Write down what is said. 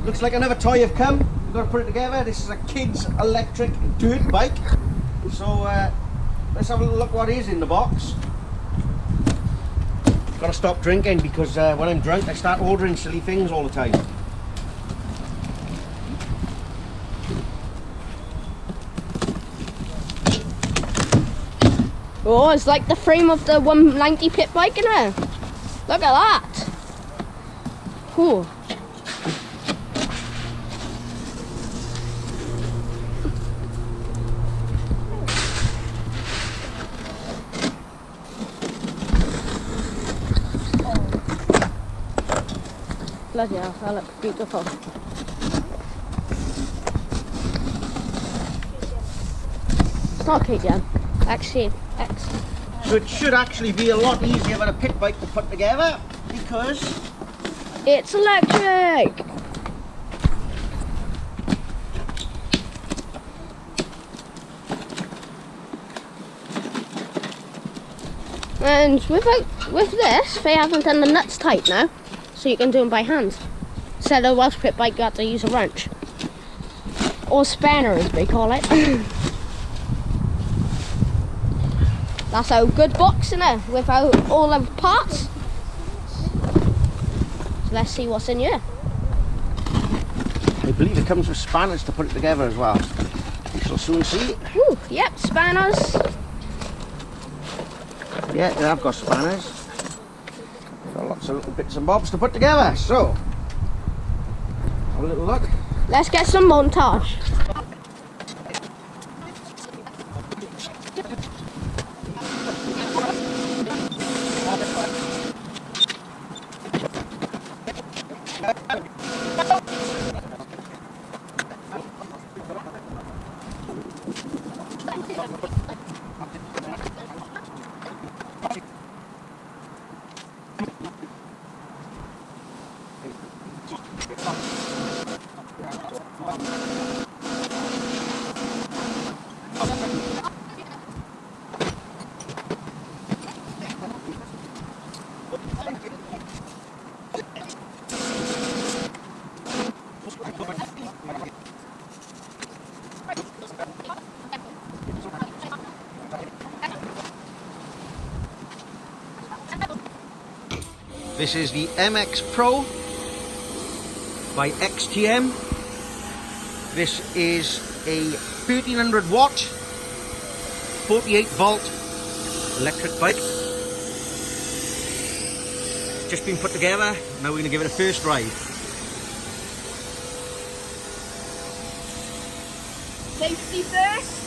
Looks like another toy have come. We've got to put it together. This is a kid's electric dirt bike. So let's have a little look what is in the box. Got to stop drinking because when I'm drunk I start ordering silly things all the time. Oh, it's like the frame of the 190 pit bike in there. Look at that. Ooh. Bloody hell, that looks beautiful. It's not KTM. So it should actually be a lot easier than a pit bike to put together because it's electric. And with this, they haven't done the nuts tight now, so you can do them by hand. Instead of Welsh pit bike, you have to use a wrench or spanner, as they call it. That's a good box in there without all the parts. So let's see what's in here. I believe it comes with spanners to put it together as well. We shall soon see. Ooh, yep, spanners. Yeah, they have got spanners. Got lots of little bits and bobs to put together. So, have a little look. Let's get some montage. This is the MX Pro by XTM. This is a 1300 watt, 48 volt electric bike. Just been put together, now we're going to give it a first ride. Safety first.